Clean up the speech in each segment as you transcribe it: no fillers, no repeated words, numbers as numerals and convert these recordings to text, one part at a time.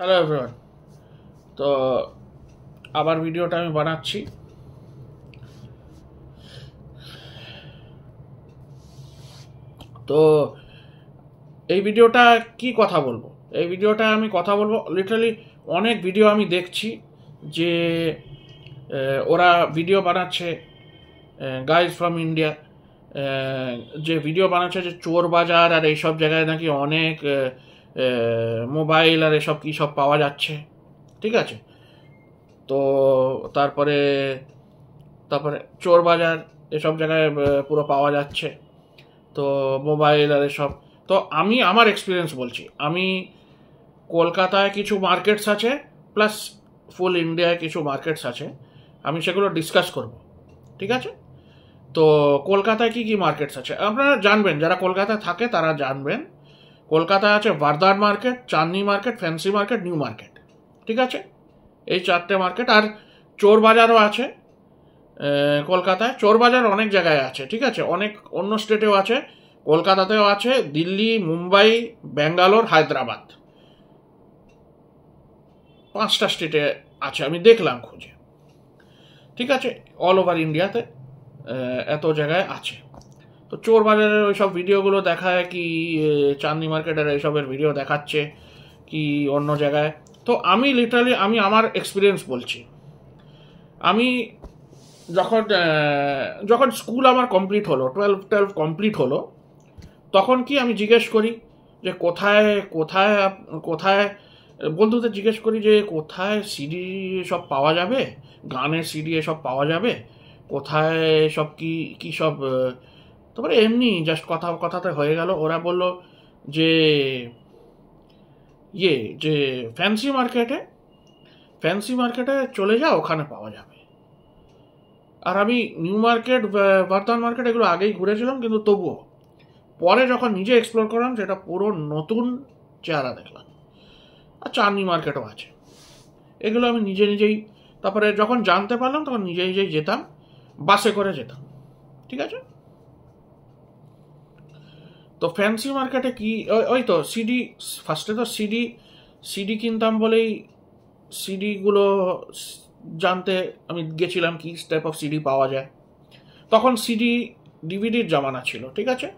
Hello everyone. তো আবার ভিডিওটা আমি বানাচ্ছি। তো এই ভিডিওটা কি কথা বলবো, এই ভিডিওটা আমি কথা বলবো লিটারালি অনেক ভিডিও আমি দেখছি যে ওরা ভিডিও বানাচ্ছে, গাইজ ফ্রম ইন্ডিয়া যে ভিডিও বানাচ্ছে যে চোর বাজার আর এইসব জায়গায় নাকি অনেক মোবাইল আর এসব কী সব পাওয়া যাচ্ছে, ঠিক আছে। তো তারপরে তারপরে চোর বাজার এসব জায়গায় পুরো পাওয়া যাচ্ছে, তো মোবাইল আর এসব। তো আমি আমার এক্সপিরিয়েন্স বলছি। আমি কলকাতায় কিছু মার্কেটস আছে, প্লাস ফুল ইন্ডিয়ায় কিছু মার্কেটস আছে, আমি সেগুলো ডিসকাস করব, ঠিক আছে। তো কলকাতায় কি কি মার্কেটস আছে আপনারা জানবেন, যারা কলকাতায় থাকে তারা জানবেন। কলকাতায় আছে Bardhan Market, Chandni Market, Fancy Market, New Market, ঠিক আছে। এই চারটে মার্কেট। আর চোর বাজারও আছে কলকাতায়। চোর বাজার অনেক জায়গায় আছে, ঠিক আছে, অনেক অন্য স্টেটেও আছে, কলকাতাতেও আছে, দিল্লি, মুম্বাই, ব্যাঙ্গালোর, হায়দ্রাবাদ, 5টা স্টেটে আছে, আমি দেখলাম খুঁজে, ঠিক আছে। অল ওভার ইন্ডিয়াতে এত জায়গায় আছে। তো চোর বাজারের ওই সব ভিডিওগুলো দেখায় কি চাঁদনি মার্কেটের এইসবের ভিডিও দেখাচ্ছে কি অন্য জায়গায়। তো আমি লিটারালি আমি আমার এক্সপিরিয়েন্স বলছি। আমি যখন যখন স্কুল আমার কমপ্লিট হলো, 12 কমপ্লিট হলো, তখন কি আমি জিজ্ঞেস করি যে কোথায় কোথায় কোথায় বন্ধুদের জিজ্ঞেস করি যে কোথায় সিডি সব পাওয়া যাবে, গানের সিডি এসব পাওয়া যাবে, কোথায় সব কি কি সব। তারপরে এমনি জাস্ট কথাতে হয়ে গেল। ওরা বলল যে যে ফ্যান্সি মার্কেটে চলে যাও, ওখানে পাওয়া যাবে। আর আমি নিউ মার্কেট, বর্ধমান মার্কেট এগুলো আগেই ঘুরেছিলাম, কিন্তু তবুও পরে যখন নিজে এক্সপ্লোর করলাম সেটা পুরো নতুন চেহারা দেখলাম। আর চাঁদনি মার্কেটও আছে, এগুলো আমি নিজেই তারপরে যখন জানতে পারলাম তখন নিজেই যেতাম, বাসে করে যেতাম, ঠিক আছে। তো ফ্যান্সি মার্কেটে কি ওই তো সিডি, ফার্স্টে তো সিডি কিনতাম বলেই সিডিগুলো জানতে আমি গেছিলাম কি টাইপ অফ সিডি পাওয়া যায়। তখন সিডি ডিভিডির জামানা ছিল, ঠিক আছে।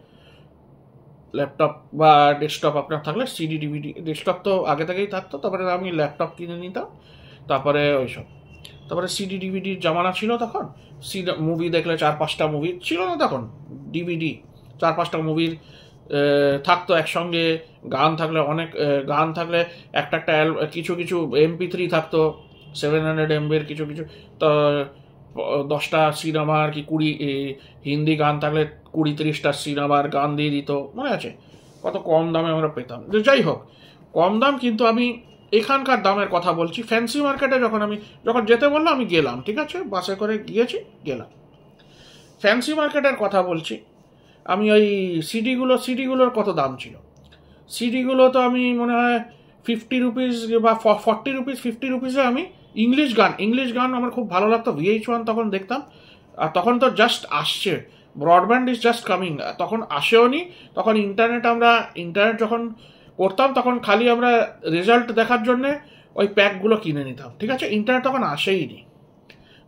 ল্যাপটপ বা ডেস্কটপ আপনার থাকলে সিডি ডিভিডি, ডেস্কটপ তো আগে থেকেই থাকতো, তারপরে আমি ল্যাপটপ কিনে নিতাম, তারপরে ওইসব। তারপরে সিডি ডিভিডির জামানা ছিল তখন। মুভি দেখলে 4-5টা মুভি ছিল না তখন, ডিভিডি 4-5টা মুভির থাকতো একসঙ্গে। গান থাকলে অনেক গান থাকলে একটা কিছু কিছু MP3 থাকতো 700 MBর, কিছু কিছু তো 10টা সিনেমার কি 20 হিন্দি গান থাকলে 20-30টা সিনেমার গান দিয়ে দিত, মনে আছে। কত কম দামে আমরা পেতাম। যাই হোক, কম দাম, কিন্তু আমি এখানকার দামের কথা বলছি। ফ্যান্সি মার্কেটে যখন যেতে বললো আমি গেলাম, ঠিক আছে, বাসে করে গিয়েছি, গেলাম। ফ্যান্সি মার্কেটের কথা বলছি। আমি ওই সিডিগুলোর কত দাম ছিল। সিডিগুলো তো আমি মনে হয় 50 রুপিস বা 40 রুপিস, 50 রুপিসে আমি ইংলিশ গান আমার খুব ভালো লাগতো। VH1 তখন দেখতাম, আর তখন তো জাস্ট আসছে, ব্রডব্যান্ড ইজ জাস্ট কামিং, তখন আসেও নি। তখন ইন্টারনেট যখন করতাম তখন খালি আমরা রেজাল্ট দেখার জন্যে ওই প্যাকগুলো কিনে নিতাম, ঠিক আছে। ইন্টারনেট তখন আসেই নি,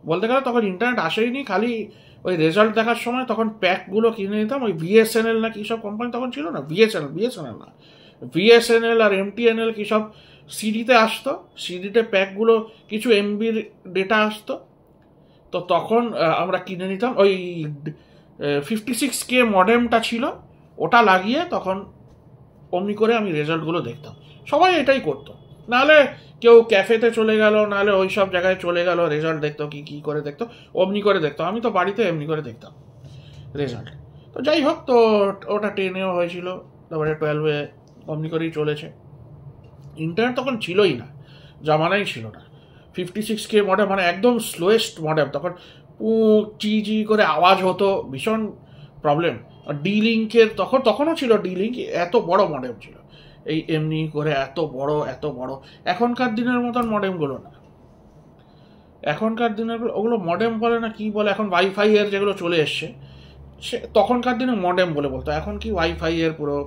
বলতে গেলে তখন ইন্টারনেট আসেই নি, খালি ওই রেজাল্ট দেখার সময় তখন প্যাকগুলো কিনে নিতাম। ওই VSNL না কী সব কোম্পানি তখন ছিল না, বিএসএনএল না, VSNL আর MTNL কী সব সিডিতে আসতো, সিডিতে প্যাকগুলো কিছু MBর ডেটা আসতো। তো তখন আমরা কিনে নিতাম। ওই 56K মডেমটা ছিল, ওটা লাগিয়ে তখন অমনি করে আমি রেজাল্টগুলো দেখতাম। সবাই এটাই করতো, নাহলে কেউ ক্যাফেতে চলে গেল, নাহলে ওই সব জায়গায় চলে গেল, রেজাল্ট দেখতো কি করে দেখতো, অমনি করে দেখতো। আমি তো বাড়িতে এমনি করে দেখতাম রেজাল্ট। তো যাই হোক, তো ওটা 10এও হয়েছিল, তারপরে 12-এ অমনি করেই চলেছে। ইন্টারনেট তখন ছিলই না, জামানাই ছিল না। 56K মডেম মানে একদম স্লোয়েস্ট মডেম, তখন জি করে আওয়াজ হতো, ভীষণ প্রবলেম। D-Link-এর তখনও ছিল D-Link, এত বড় মডেম ছিল, এই এমনি করে এত বড়। এখনকার দিনের মতন মডেমগুলো না, এখনকার দিনের ওগুলো মডেম বলে না কি বলে, এখন ওয়াইফাই এর যেগুলো চলে এসছে, সে তখনকার দিনে মডেম বলে বলতো, এখন কি ওয়াইফাই এর পুরো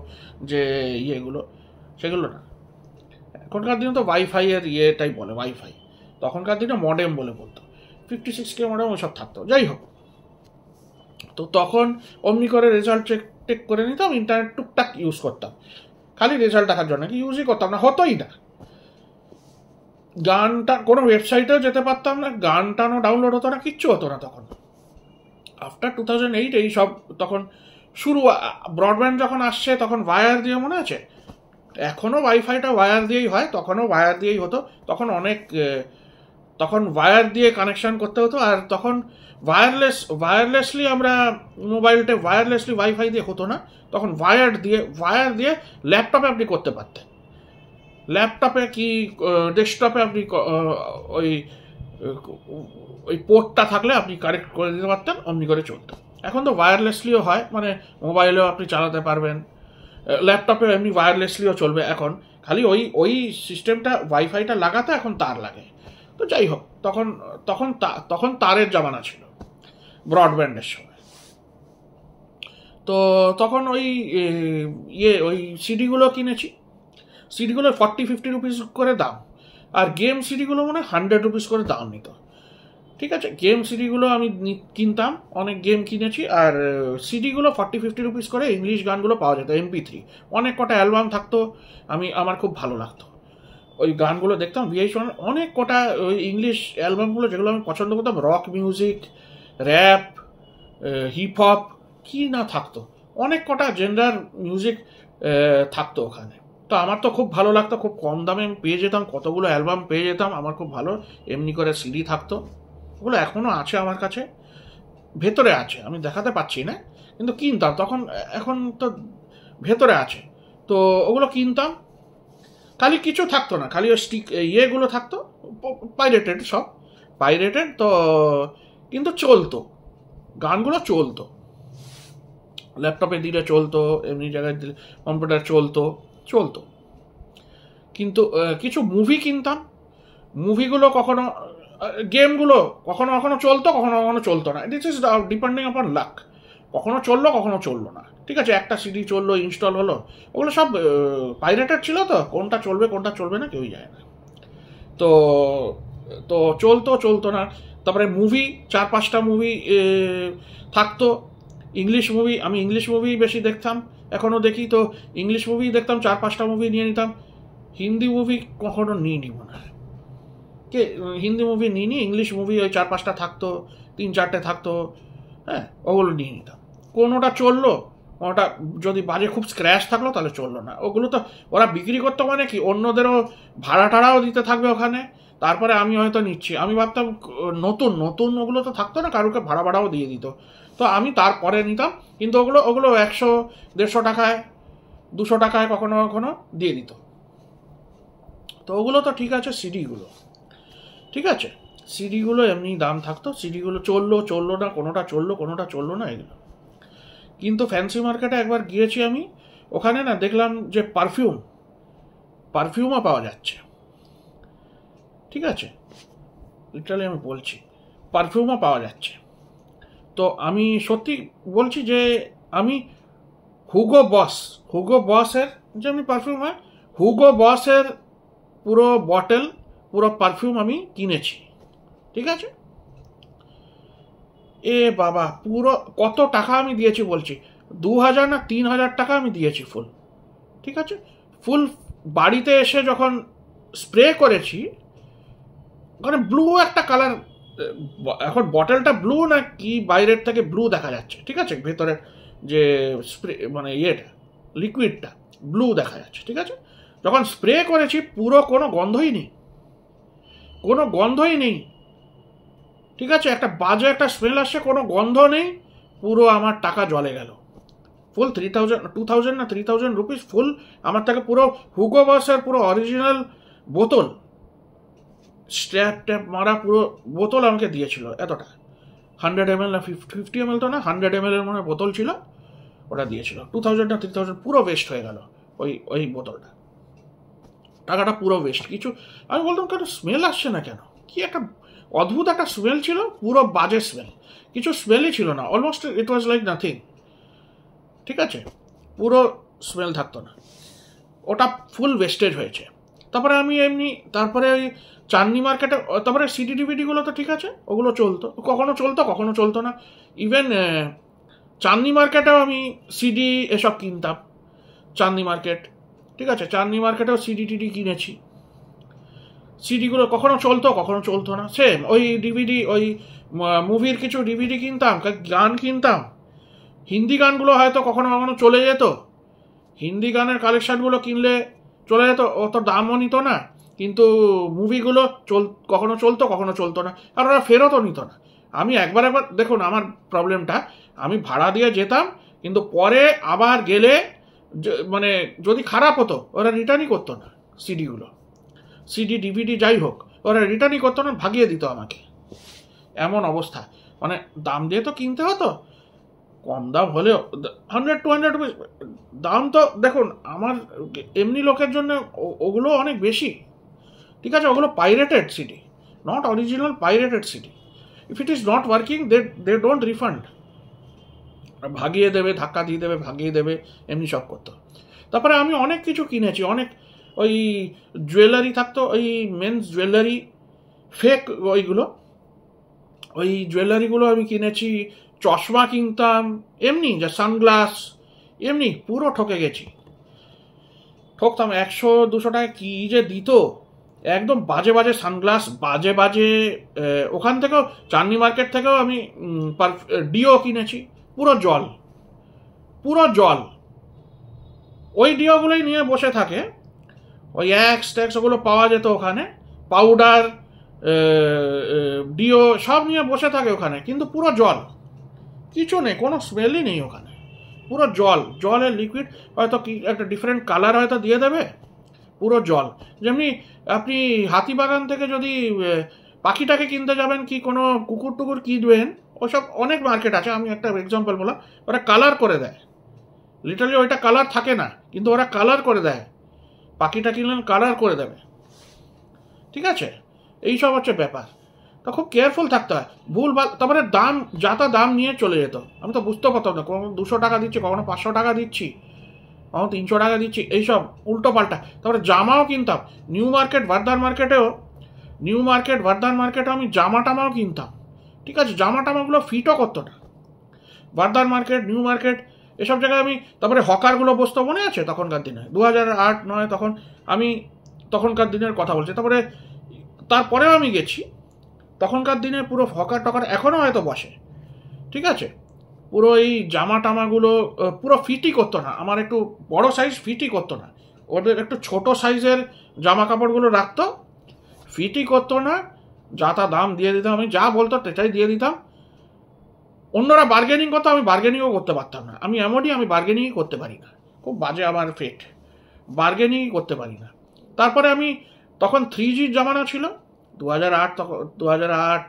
যে ইয়েগুলো, সেগুলো না। এখনকার দিনে তো ওয়াইফাই এর ইয়েটাই বলে ওয়াইফাই, তখনকার দিনে মডেম বলে বলতো, 56K মডেম ওইসব থাকতো। যাই হোক, তো তখন অমনি করে রেজাল্ট চেক করে নিতাম, ইন্টারনেট টুকটাক ইউজ করতাম, খালি রেজাল্ট দেখার জন্য, কি ইউজই করতাম না, হতোই না। গানটা কোনো ওয়েবসাইটেও যেতে পারতাম না, গান টানও ডাউনলোড হতো না, কিচ্ছু হতো না তখন। আফটার 2008 এই সব তখন শুরু, ব্রডব্যান্ড যখন আসছে তখন ওয়্যার দিয়ে, মনে আছে, এখনও ওয়াইফাইটা ওয়্যার দিয়েই হয়, তখনও ওয়্যার দিয়েই হতো, তখন তখন ওয়্যার দিয়ে কানেকশান করতে হতো। আর তখন ওয়্যারলেসলি আমরা মোবাইলটা ওয়্যারলেসলি ওয়াইফাই দিয়ে হতো না, তখন ওয়্যার দিয়ে ল্যাপটপে আপনি করতে পারতেন, ল্যাপটপে কি ডেস্কটপে আপনি ওই ওই পোর্টটা থাকলে আপনি কানেক্ট করে দিতে পারতেন, অমনি করে চলতো। এখন তো ওয়্যারলেসলিও হয়, মানে মোবাইলেও আপনি চালাতে পারবেন, ল্যাপটপে এমনি ওয়্যারলেসলিও চলবে এখন, খালি ওই সিস্টেমটা ওয়াইফাইটা লাগাতে এখন তার লাগে। তো যাই হোক, তখন তারের জামানা ছিল ব্রডব্যান্ডের সময়। তো তখন ওই সিডিগুলো কিনেছি, সিডিগুলো 40-50 রুপিস করে দাম, আর গেম সিডিগুলো মনে হয় 100 রুপিস করে দাম নিত। ঠিক আছে, গেম সিডিগুলো আমি কিনতাম, অনেক গেম কিনেছি, আর সিডিগুলো 40-50 রুপিস করে ইংলিশ গানগুলো পাওয়া যেত, MP3, অনেক কটা অ্যালবাম থাকতো, আমার খুব ভালো লাগতো ওই গানগুলো দেখতাম। VH1 অনেক কটা ওই ইংলিশ অ্যালবামগুলো যেগুলো আমি পছন্দ করতাম, rock music, rap, hip hop, কি না থাকতো, অনেক কটা জেন্ডার মিউজিক থাকতো ওখানে। তো আমার তো খুব ভালো লাগতো, খুব কম দামে আমি পেয়ে যেতাম, কতগুলো অ্যালবাম পেয়ে যেতাম, আমার খুব ভালো এমনি করে সিডি থাকতো, ওগুলো এখনও আছে আমার কাছে, ভেতরে আছে, আমি দেখাতে পাচ্ছি না, কিন্তু কিনতাম তখন, এখন তো ভেতরে আছে। তো ওগুলো কিনতাম, খালি কিছু থাকতো না, খালি ওই ইয়েগুলো থাকতো, পাইরেটেড, সব পাইরেটেড, তো কিন্তু চলতো, গানগুলো চলতো, ল্যাপটপে দিলে চলতো, এমনি জায়গায় দিলে, কম্পিউটার চলতো। কিন্তু কিছু মুভি কিনতাম, মুভিগুলো কখনো, গেমগুলো কখনো চলতো, কখনো চলতো না, দিস ইজ ডিপেন্ডিং আপন লাক, কখনো চললো কখনো চললো না। ঠিক আছে, একটা সিডি চললো, ইনস্টল হলো, ওগুলো সব পাইরেটেড ছিল, তো কোনটা চলবে না কেউই যায় না। তো চলতো না। তারপরে মুভি 4-5টা মুভি থাকতো, ইংলিশ মুভি, আমি ইংলিশ মুভি বেশি দেখতাম, এখনও দেখি, তো ইংলিশ মুভি দেখতাম, 4-5টা মুভি নিয়ে নিতাম। হিন্দি মুভি কখনো নিইনি মনে হয়, হিন্দি মুভি নিইনি, ইংলিশ মুভি ওই 4-5টা থাকতো, 3-4টে থাকতো, হ্যাঁ, ওগুলো নিয়ে নিতাম। কোনোটা চললো, কোনোটা যদি বাজে খুব স্ক্র্যাচ থাকলো তাহলে চললো না, ওগুলো তো ওরা বিক্রি করতো, মানে কি অন্যদেরও ভাড়া টাড়াও দিতে থাকবে ওখানে, তারপরে আমি হয়তো নিচ্ছি, আমি ভাবতাম নতুন ওগুলো তো থাকতো না, কারোকে ভাড়াও দিয়ে দিত, তো আমি তারপরে নিতাম, কিন্তু ওগুলো 100-150 টাকায়, 200 টাকায় কখনো দিয়ে দিত। তো ওগুলো তো ঠিক আছে, ঠিক আছে, সিডিগুলো এমনি দাম থাকতো, সিডিগুলো চললো না, কোনোটা চললো না এগুলো। কিন্তু ফ্যান্সি মার্কেটে একবার গিয়েছি আমি, ওখানে না দেখলাম যে পারফিউমও পাওয়া যাচ্ছে। ঠিক আছে, লিটারালি আমি বলছি, পারফিউমও পাওয়া যাচ্ছে। তো আমি সত্যি বলছি যে আমি হুগো বসের যে আমি পারফিউম হয়, হুগো বসের পুরো বটল, পুরো পারফিউম আমি কিনেছি। ঠিক আছে, এ বাবা, পুরো কত টাকা আমি দিয়েছি বলছি, 2000 না 3000 টাকা আমি দিয়েছি ফুল। ঠিক আছে, ফুল বাড়িতে এসে যখন স্প্রে করেছি, ওখানে ব্লু একটা কালার, এখন বটলটা ব্লু না কি বাইরের থেকে ব্লু দেখা যাচ্ছে, ঠিক আছে, ভেতরের যে স্প্রে মানে ইয়েটা, লিকুইডটা ব্লু দেখা যাচ্ছে। ঠিক আছে, যখন স্প্রে করেছি পুরো কোনো গন্ধই নেই, ঠিক আছে, একটা বাজে একটা স্মেল আসছে, কোনো গন্ধ নেই, পুরো আমার টাকা জলে গেল। ফুল 2000 না 3000 রুপিস ফুল আমার থেকে, পুরো হুগো বসের পুরো অরিজিনাল বোতল, স্ট্যাপ মারা পুরো বোতল আমাকে দিয়েছিল, এতটা 100 ml না 50 ml, তো না 100 ml এর মনে বোতল ছিল, ওটা দিয়েছিল। 2000 না 3000 পুরো ওয়েস্ট হয়ে গেল ওই বোতলটা, টাকাটা পুরো ওয়েস্ট। কিছু আমি বলতাম কেন স্মেল আসছে না কেন, কি একটা অদ্ভুত একটা স্মেল ছিল, পুরো বাজে স্মেল, কিছু স্মেলই ছিল না, almost it was like nothing. ঠিক আছে, পুরো স্মেল থাকতো না, ওটা ফুল ওয়েস্টেজ হয়েছে। তারপরে আমি এমনি তারপরে ওই চাঁদনি মার্কেটে তারপরে সিডি ডিভিডিগুলো তো ঠিক আছে, ওগুলো চলতো, কখনো চলতো না। ইভেন চাঁদনি মার্কেটেও আমি সিডি এসব কিনতাম, চাঁদনি মার্কেট, ঠিক আছে, চাঁদনি মার্কেটেও সিডি টিডি কিনেছি। সিডিগুলো কখনো চলতো না, সেম ওই ডিভিডি, ওই মুভির কিছু ডিভিডি কিনতাম, গান কিনতাম। হিন্দি গানগুলো হয়তো কখনো কখনো চলে যেত, হিন্দি গানের কালেকশানগুলো কিনলে চলে যেত, অত দামও নিত না, কিন্তু মুভিগুলো কখনো চলতো না, আর ওরা ফেরতও নিত না। আমি একবার দেখুন আমার প্রবলেমটা, আমি ভাড়া দিয়ে যেতাম, কিন্তু পরে আবার গেলে মানে যদি খারাপ হতো ওরা রিটার্নই করতো না সিডিগুলো, সিডি ডিভিডি যাই হোক, ওরা রিটার্নই করতো না, ভাগিয়ে দিত আমাকে। এমন অবস্থা, মানে দাম দিয়ে তো কিনতে হতো, কম দাম হলেও 100-200 রুপিস দাম, তো দেখুন আমার এমনি লোকের জন্য ওগুলো অনেক বেশি, ঠিক আছে, ওগুলো pirated CD, not original, pirated CD. If it is not working they don't refund, ভাগিয়ে দেবে, ধাক্কা দিয়ে দেবে, ভাগিয়ে দেবে, এমনি সব করতো। তারপরে আমি অনেক কিছু কিনেছি, অনেক ওই জুয়েলারি থাকতো, ওই মেন্স জুয়েলারি, ফেক ওইগুলো, ওই জুয়েলারিগুলো আমি কিনেছি, চশমা কিনতাম, এমনি যা সানগ্লাস, এমনি পুরো ঠকতাম। 100-200 টাকা কি যে দিত, একদম বাজে বাজে সানগ্লাস, বাজে বাজে। ওখান থেকেও, চাঁদনি মার্কেট থেকেও আমি ডিও কিনেছি, পুরো জল। ওই ডিওগুলোই নিয়ে বসে থাকে, ওই ট্যাক্স ওগুলো পাওয়া যেত ওখানে, পাউডার, ডিও সব নিয়ে বসে থাকে ওখানে, কিন্তু পুরো জল, কিছু নেই, কোনো স্মেলই নেই ওখানে, পুরো জলের লিকুইড, হয়তো কি একটা ডিফারেন্ট কালার হয়তো দিয়ে দেবে, পুরো জল। যেমনি আপনি হাতিবাগান থেকে যদি পাখিটাকে কিনতে যাবেন, কি কোনো কুকুর টুকুর কিনবেন, ওসব অনেক মার্কেট আছে, আমি একটা এক্সাম্পল বললাম, ওরা কালার করে দেয়, লিটারালি ওইটা কালার থাকে না, কিন্তু ওরা কালার করে দেয়, পাখিটা কিনলেন কালার করে দেবে, ঠিক আছে, এইসব হচ্ছে ব্যাপার। তো খুব কেয়ারফুল থাকতে হয়, তারপরে দাম নিয়ে চলে যেত, আমি তো বুঝতে পারতাম না, কখনো 200 টাকা দিচ্ছি, কখনো 500 টাকা দিচ্ছি, কখনো 300 টাকা দিচ্ছি, এইসব উল্টো পাল্টা। তারপরে জামাও কিনতাম, নিউ মার্কেট ভার্দার মার্কেটেও আমি জামাটামাও কিনতাম, ঠিক আছে, জামাটামাগুলো ফিটও করতো না, ভার্দার মার্কেট, নিউ মার্কেট, এসব জায়গায় আমি। তারপরে হকারগুলো বসতো, মনে আছে তখনকার দিনে, 2008-9, তখন আমি তখনকার দিনের কথা বলছি। তারপরেও আমি গেছি, তখনকার দিনে পুরো হকার টকার এখনও হয়তো বসে, ঠিক আছে, পুরো এই জামা টামাগুলো পুরো ফিটই করতো না, আমার একটু বড় সাইজ ফিটই করতো না, ওদের একটু ছোট সাইজের জামা কাপড়গুলো রাখতো, ফিটই করতো না, যা তা দাম দিয়ে দিতাম, আমি যা বলতো সেটাই দিয়ে দিতাম। অন্যরা বার্গেনিং করতো, আমি বার্গেনিংও করতে পারতাম না, আমি এমনই, আমি বার্গেনিংই করতে পারি না, খুব বাজে আমার ফেট, বার্গেনিংই করতে পারি না। তারপরে আমি তখন 3G জামানা ছিল, 2008,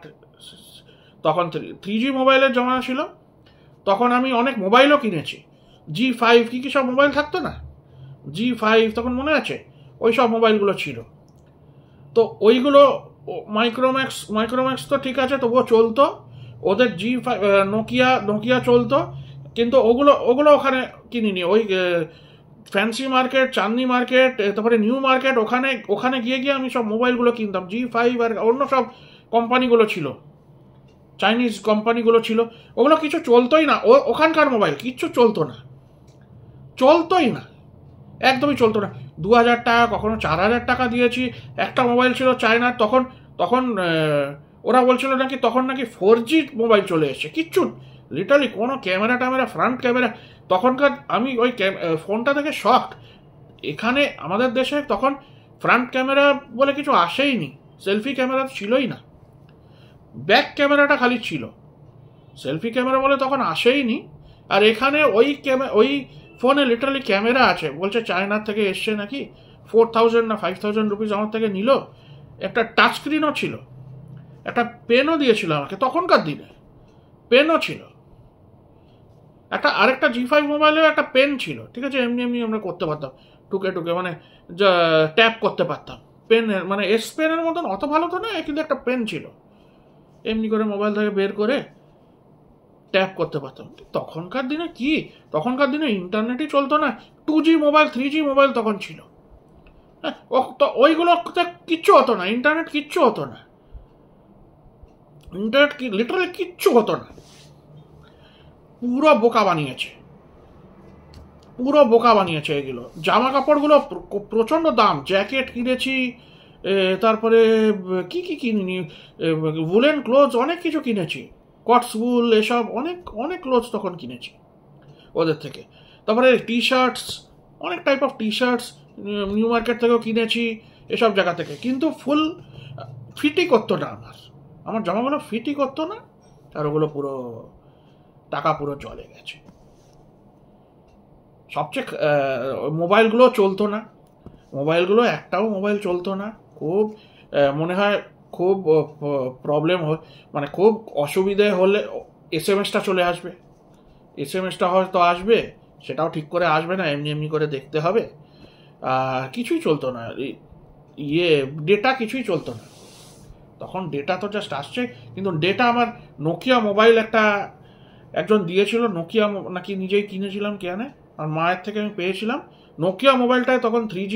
তখন 3G মোবাইলের জামানা ছিল, তখন আমি অনেক মোবাইলও কিনেছি, G5 কি সব মোবাইল থাকতো না, G5 তখন মনে আছে, ওই সব মোবাইলগুলো ছিল, তো ওইগুলো মাইক্রোম্যাক্স তো ঠিক আছে, তবুও চলতো, ওদের G5 নোকিয়া চলতো, কিন্তু ওগুলো ওখানে কিনিনি, ওই ফ্যান্সি মার্কেট, চাঁদনি মার্কেট, তারপরে নিউ মার্কেট, ওখানে গিয়ে আমি সব মোবাইলগুলো কিনতাম, G5 আর অন্য সব কোম্পানিগুলো ছিল, চাইনিজ কোম্পানিগুলো ছিল, ওগুলো কিছু চলতোই না, ওখানকার মোবাইল কিচ্ছু চলতোই না, একদমই চলতো না। 2000 টাকা, কখনো 4000 টাকা দিয়েছি, একটা মোবাইল ছিল চায়নার, তখন ওরা বলছিল নাকি তখন নাকি 4G মোবাইল চলে এসছে, কিচ্ছু লিটারালি কোনো ক্যামেরা ফ্রন্ট ক্যামেরা, তখনকার আমি ওই ফোনটা থেকে শকড। এখানে আমাদের দেশে তখন ফ্রন্ট ক্যামেরা বলে কিছু আসেইনি, সেলফি ক্যামেরা ছিলই না, ব্যাক ক্যামেরাটা খালি ছিল, সেলফি ক্যামেরা বলে তখন আসেইনি। আর এখানে ওই ফোনে লিটারালি ক্যামেরা আছে, বলছে চায়নার থেকে এসছে নাকি, 4000 না 5000 রুপিস আমার থেকে নিল, একটা টাচ স্ক্রিনও ছিল, একটা পেনও দিয়েছিল আমাকে, তখনকার দিনে পেনও ছিল, আরেকটা G5 মোবাইলেও একটা পেন ছিল, ঠিক আছে, এমনি আমরা করতে পারতাম, টুকে মানে ট্যাপ করতে পারতাম, পেনের মানে এস পেনের মতন অত ভালো তো না, কিন্তু একটা পেন ছিল, এমনি করে মোবাইল থেকে বের করে ট্যাপ করতে পারতাম। তখনকার দিনে ইন্টারনেটই চলতো না, 2G মোবাইল 3G মোবাইল তখন ছিল, হ্যাঁ, তো ওইগুলোতে কিচ্ছু হতো না, ইন্টারনেট কিচ্ছু হতো না, ইন্টারনেট লিটারালি কিচ্ছু হতো না। পুরো বোকা বানিয়েছে, পুরো বোকা বানিয়েছে এগুলো। জামা কাপড়গুলো প্রচণ্ড দাম, জ্যাকেট কিনেছি, তারপরে কি কি কিনিনি, উলেন ক্লোথস অনেক কিছু কিনেছি, কটস উল এসব অনেক অনেক ক্লোথস তখন কিনেছি ওদের থেকে। তারপরে টি শার্টস, অনেক type of T shorts new market থেকেও কিনেছি, এসব জায়গা থেকে। কিন্তু ফুল ফিটই করতো না, আমার জামাগুলো ফিটই করতো না, আর ওগুলো পুরো টাকা পুরো চলে গেছে। সবচেয়ে মোবাইলগুলো চলতো না, মোবাইলগুলো একটাও মোবাইল চলতো না, খুব মনে হয় খুব প্রবলেম মানে খুব অসুবিধে হলে এসএমএসটা চলে আসবে, এসএমএসটা হয়তো আসবে, সেটাও ঠিক করে আসবে না, এমনি এমনি করে দেখতে হবে, কিছুই চলতো না, ডেটা কিছুই চলতো না তখন। ডেটা তো জাস্ট আসছে, কিন্তু ডেটা আমার নোকিয়া মোবাইল একজন দিয়েছিল, নোকিয়া নাকি নিজেই কিনেছিলাম কেনে, আর মায়ের থেকে আমি পেয়েছিলাম নোকিয়া মোবাইলটায়, তখন 3G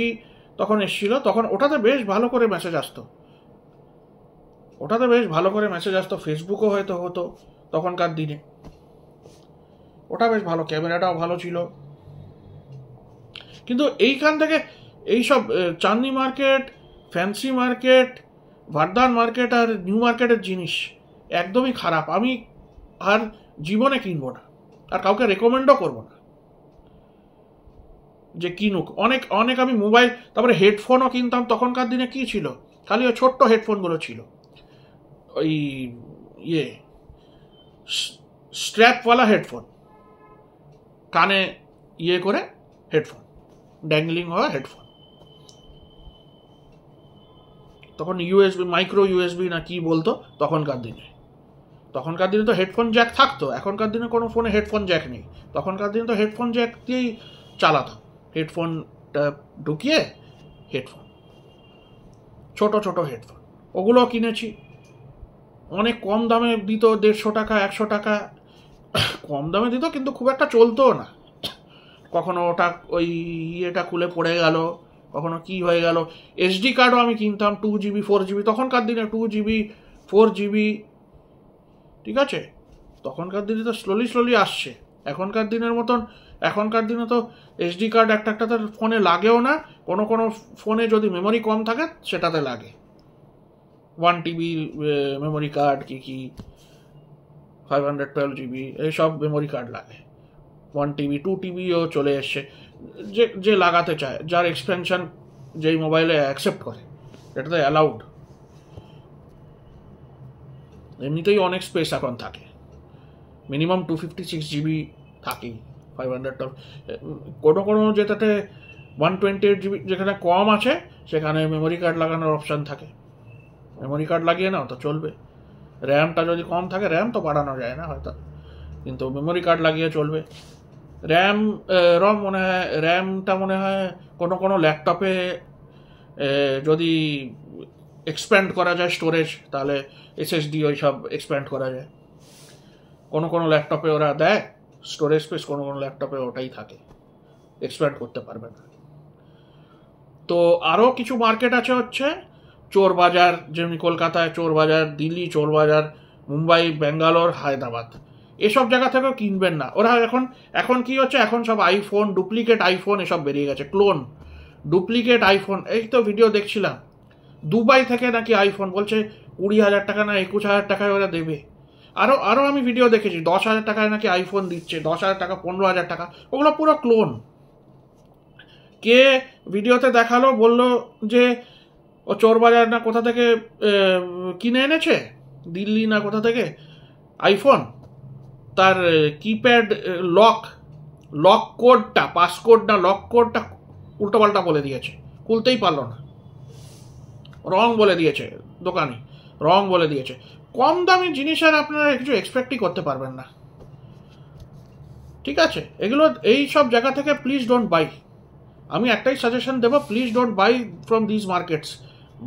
তখন এসেছিল, তখন ওটাতে বেশ ভালো করে মেসেজ আসতো, ওটাতে বেশ ভালো করে মেসেজ আসতো, ফেসবুকও হয়তো হতো তখনকার দিনে, ওটা বেশ ভালো, ক্যামেরাটাও ভালো ছিল। কিন্তু এইখান থেকে এইসব চাঁদনি মার্কেট, ফ্যান্সি মার্কেট, ভারদান মার্কেট আর নিউ মার্কেটের জিনিস একদমই খারাপ, আমি আর জীবনে কিনবো না, আর কাউকে রেকমেন্ডও করবো না যে কিনুক। অনেক অনেক আমি মোবাইল, তারপরে হেডফোনও কিনতাম তখনকার দিনে, কি ছিল, খালি ওই ছোট্ট হেডফোনগুলো ছিল, ওই স্ট্র্যাপওয়ালা হেডফোন, কানে করে হেডফোন, ড্যাংলিং হওয়া হেডফোন। তখন ইউএসবি, মাইক্রো ইউএসবি না কি বলতো তখনকার দিনে, তখনকার দিনে তো হেডফোন জ্যাক থাকতো, এখনকার দিনে কোনো ফোনে হেডফোন জ্যাক নেই, তখনকার দিনে তো হেডফোন জ্যাক দিয়েই চালাতাম, হেডফোনটা ঢুকিয়ে হেডফোন, ছোট ছোট হেডফোন, ওগুলো কিনেছি, অনেক কম দামে দিত, 150 টাকা 100 টাকা কম দামে দিত, কিন্তু খুব একটা চলতো না, কখনো ওটা ওই ইয়েটা খুলে পড়ে গেল, কখনো কি হয়ে গেল। এসডি কার্ডও আমি কিনতাম 2GB 4GB, তখনকার দিনে 2GB 4GB, ঠিক আছে, তখনকার দিনে তো স্লোলি আসছে, এখনকার দিনের মতন, এখনকার দিনে তো এসডি কার্ড একটা তো ফোনে লাগেও না, কোনো কোনো ফোনে যদি মেমোরি কম থাকে সেটাতে লাগে, 1TB মেমোরি কার্ড, কি 512GB এইসব মেমোরি কার্ড লাগে, 1TB 2TBও চলে এসছে, যে লাগাতে চায়, যার এক্সপেনশন যেই মোবাইলে অ্যাকসেপ্ট করে, এটাতে অ্যালাউড। এমনিতেই অনেক স্পেস এখন থাকে, মিনিমাম 256GB থাকেই, 512, কোনো যেটাতে 128GB যেখানে কম আছে সেখানে মেমোরি কার্ড লাগানোর অপশান থাকে, মেমোরি কার্ড লাগিয়ে নাও তো চলবে। র্যামটা যদি কম থাকে, র্যাম তো বাড়ানো যায় না হয়তো, কিন্তু মেমোরি কার্ড লাগিয়ে চলবে। র্যামটা মনে হয় কোনো ল্যাপটপে যদি এক্সপ্যান্ড করা যায় স্টোরেজ, তাহলে SSD ওই সব এক্সপ্যান্ড করা যায়, কোনো ল্যাপটপে ওরা দেয় স্টোরেজ স্পেস, কোনো ল্যাপটপে ওটাই থাকে, এক্সপ্যান্ড করতে পারবে না। তো আরও কিছু মার্কেট আছে, হচ্ছে চোর বাজার, যেমনি কলকাতায় চোর বাজার, দিল্লি চোর বাজার, মুম্বাই, ব্যাঙ্গালোর, হায়দ্রাবাদ, এসব জায়গা থেকেও কিনবেন না। ওরা এখন কি হচ্ছে, এখন সব আইফোন, ডুপ্লিকেট আইফোন এসব বেরিয়ে গেছে, ক্লোন ডুপ্লিকেট আইফোন। এই তো ভিডিও দেখছিলাম, দুবাই থেকে নাকি আইফোন বলছে 20,000 টাকা না 21,000 টাকায় ওরা দেবে। আরও আমি ভিডিও দেখেছি 10,000 টাকায় নাকি আইফোন দিচ্ছে, 10,000 টাকা, 15,000 টাকা, ওগুলো পুরো ক্লোন। কে ভিডিওতে দেখালো, বললো যে ও চোর বাজার না কোথা থেকে কিনে এনেছে, দিল্লি না কোথা থেকে আইফোন, তার কিপ্যাড লক কোডটা, পাসকোড না লক কোডটা উল্টোপাল্টা বলে দিয়েছে, খুলতেই পারলো না, রং বলে দিয়েছে, দোকানি রং বলে দিয়েছে। কম দামি জিনিস আর আপনারা কিছু এক্সপেক্টই করতে পারবেন না, ঠিক আছে। এগুলো এই সব জায়গা থেকে প্লিজ ডোন্ট বাই, আমি একটাই সাজেশন দেবো, please don't buy from this markets,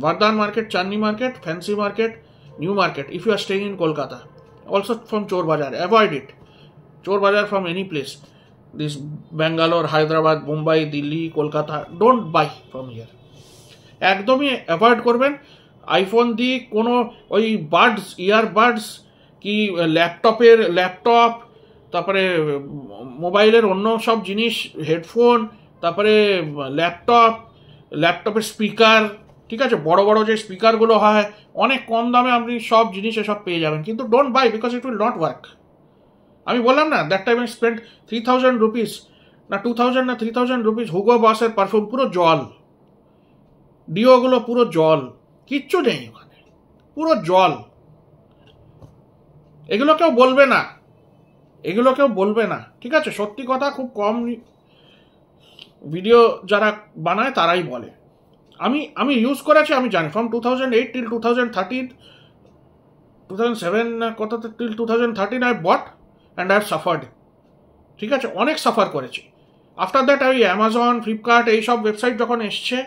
Bardhan Market, Chandni Market, Fancy Market, New Market, if you are staying in Kolkata. Also from Chor Bazaar, avoid it. Chor Bazaar from any place. This Bangalore, Hyderabad, Mumbai, Delhi, Kolkata, don't buy from here. একদমই avoid করবেন। IPhone দিয়ে কোনো ওই Buds, earbuds কি laptop, তারপরে মোবাইলের অন্য সব জিনিস, হেডফোন, তারপরে ল্যাপটপের স্পিকার, ঠিক আছে, বড় বড় যে স্পিকারগুলো হয়, অনেক কম দামে আপনি সব জিনিস এসব পেয়ে যাবেন, কিন্তু don't by because it will not work. আমি বললাম না, that time I spend 3000 rupees না 2000 না 3000 রুপিস হুগো বসের পারফিউম, পুরো জল, ডিওগুলো পুরো জল, কিচ্ছু নেই ওখানে, পুরো জল। এগুলো কেউ বলবে না, এগুলো কেউ বলবে না, ঠিক আছে, সত্যি কথা খুব কম ভিডিও যারা বানায় তারাই বলে। আমি ইউজ করেছি, আমি জানি, ফ্রম 2008 till 2013, 2007 কত till 2013 I bought and I have suffered, ঠিক আছে, অনেক সাফার করেছি। আফটার দ্যাট ওই অ্যামাজন, ফ্লিপকার্ট এইসব ওয়েবসাইট যখন এসছে,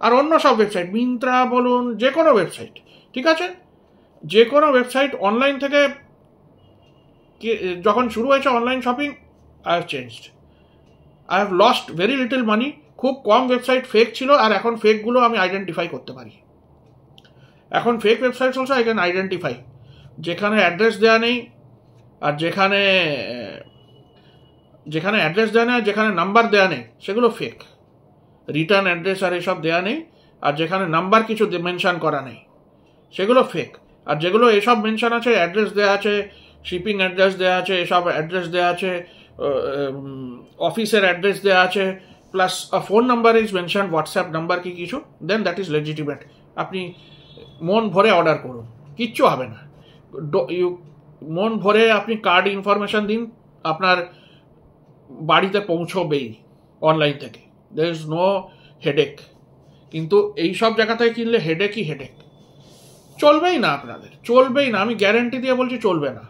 আর অন্য সব ওয়েবসাইট, মিন্ত্রা বলুন, যে কোনো ওয়েবসাইট, ঠিক আছে, যে কোনো ওয়েবসাইট অনলাইন থেকে যখন শুরু হয়েছে online shopping, I have changed, I have lost very little money. খুব কম ওয়েবসাইট ফেক ছিল, আর এখন ফেকগুলো আমি আইডেন্টিফাই করতে পারি। এখন fake website also I can identify, যেখানে অ্যাড্রেস দেওয়া নেই, আর যেখানে অ্যাড্রেস দেওয়া নেই, যেখানে নাম্বার দেওয়া নেই, সেগুলো ফেক। রিটার্ন অ্যাড্রেস আর এসব দেওয়া নেই, আর যেখানে নাম্বার কিছু মেনশন করা নেই, সেগুলো ফেক। আর যেগুলো এসব মেনশন আছে, অ্যাড্রেস দেওয়া আছে, শিপিং অ্যাড্রেস দেওয়া আছে, এসব অ্যাড্রেস দেওয়া আছে, অফিসের অ্যাড্রেস দেওয়া আছে, plus phone number is mention, WhatsApp number কি কিছু, দেন দ্যাট ইজ লেজিটিমেট। আপনি মন ভরে অর্ডার করুন, কিচ্ছু হবে না। মন ভরে আপনি কার্ড ইনফরমেশন দিন, আপনার বাড়িতে পৌঁছবেই অনলাইন থেকে, দের ইজ নো হেডেক। কিন্তু এইসব জায়গা থেকে কিনলে হেডেকই হেডেক, চলবেই না আপনাদের, চলবেই না, আমি গ্যারেন্টি দিয়ে বলছি, চলবে না।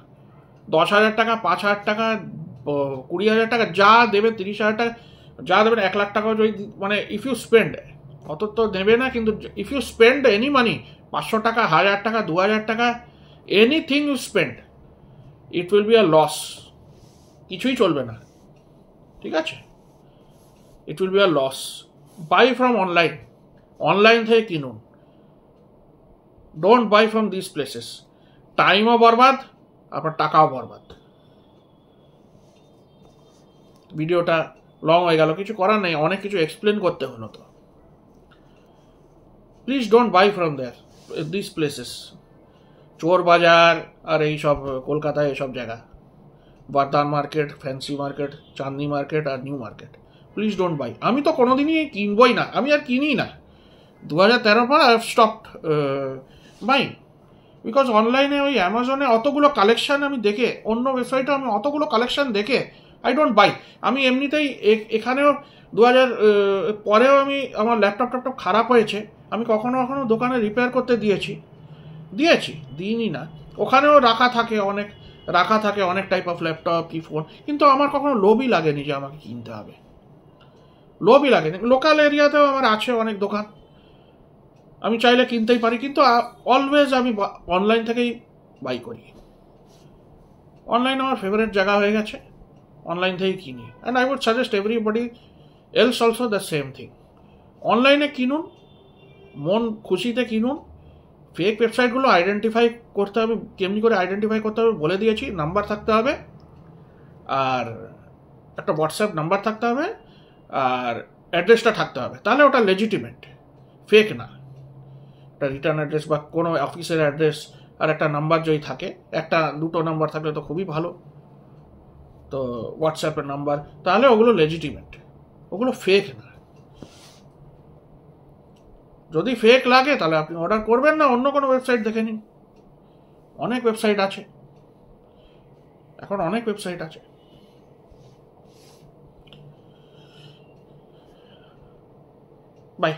10,000 টাকা, 5,000 টাকা, 20,000 টাকা যা দেবে, 30,000 টাকা যা দেবেন, 1 লাখ টাকাও যদি, মানে ইফ ইউ স্পেন্ড, অত তো নেবে না, কিন্তু if you spend any money, 500 টাকা, 1000 টাকা, 2000 টাকা, anything you spend, it will be a loss, কিছুই চলবে না, ঠিক আছে, it will be a loss. Buy from online, online থেকে কিনুন, don't buy from this places. টাইমও বরবাদ, আপনার টাকাও বরবাদ। ভিডিওটা লং হয়ে গেল, কিছু করার নেই, অনেক কিছু এক্সপ্লেন করতে হলো। তো please don't buy from there, this places, Chor Bazaar আর এইসব কলকাতায় এসব জায়গা, Bardhan Market, Fancy Market, Chandni Market আর New Market, please don't buy. আমি তো কোনোদিনই কিনবই না, আমি আর কিনি না, 2013 পর I have stopped buying, because অনলাইনে ওই অ্যামাজনে অতগুলো কালেকশান আমি দেখে, অন্য ওয়েবসাইটে আমি অতগুলো কালেকশান দেখে আই ডোন্ট বাই। আমি এমনিতেই এখানেও 2000 পরেও আমি, আমার ল্যাপটপ খারাপ হয়েছে, আমি কখনো কখনো দোকানে রিপেয়ার করতে দিয়েছি, দিইনি না, ওখানেও রাখা থাকে অনেক টাইপ অফ ল্যাপটপ কি ফোন, কিন্তু আমার কখনো লোভই লাগেনি যে আমাকে কিনতে হবে, লোভই লাগেনি। লোকাল এরিয়াতেও আমার আছে অনেক দোকান, আমি চাইলে কিনতেই পারি, কিন্তু অলওয়েজ আমি অনলাইন থেকেই বাই করি। অনলাইন আমার ফেভারিট জায়গা হয়ে গেছে, অনলাইন থেকেই কিনি, and I would suggest everybody else also the same thing. অনলাইনে কিনুন, মন খুশিতে কিনুন। ফেক ওয়েবসাইটগুলো আইডেন্টিফাই করতে হবে, কেমনি করে আইডেন্টিফাই করতে হবে বলে দিয়েছি, নাম্বার থাকতে হবে, আর একটা হোয়াটসঅ্যাপ নাম্বার থাকতে হবে, আর অ্যাড্রেসটা থাকতে হবে, তাহলে ওটা লেজিটিমেট, ফেক না। একটা রিটার্ন অ্যাড্রেস বা কোনো অফিসের অ্যাড্রেস আর একটা নাম্বার যদি থাকে, একটা দুটো নাম্বার থাকলে তো খুবই ভালো, তো হোয়াটসঅ্যাপের নাম্বার, তাহলে ওগুলো লেজিটিমেট, ওগুলো ফেক না। যদি ফেক লাগে তাহলে আপনি অর্ডার করবেন না, অন্য কোনো ওয়েবসাইট দেখে নিন, অনেক ওয়েবসাইট আছে, এখন অনেক ওয়েবসাইট আছে। বাই।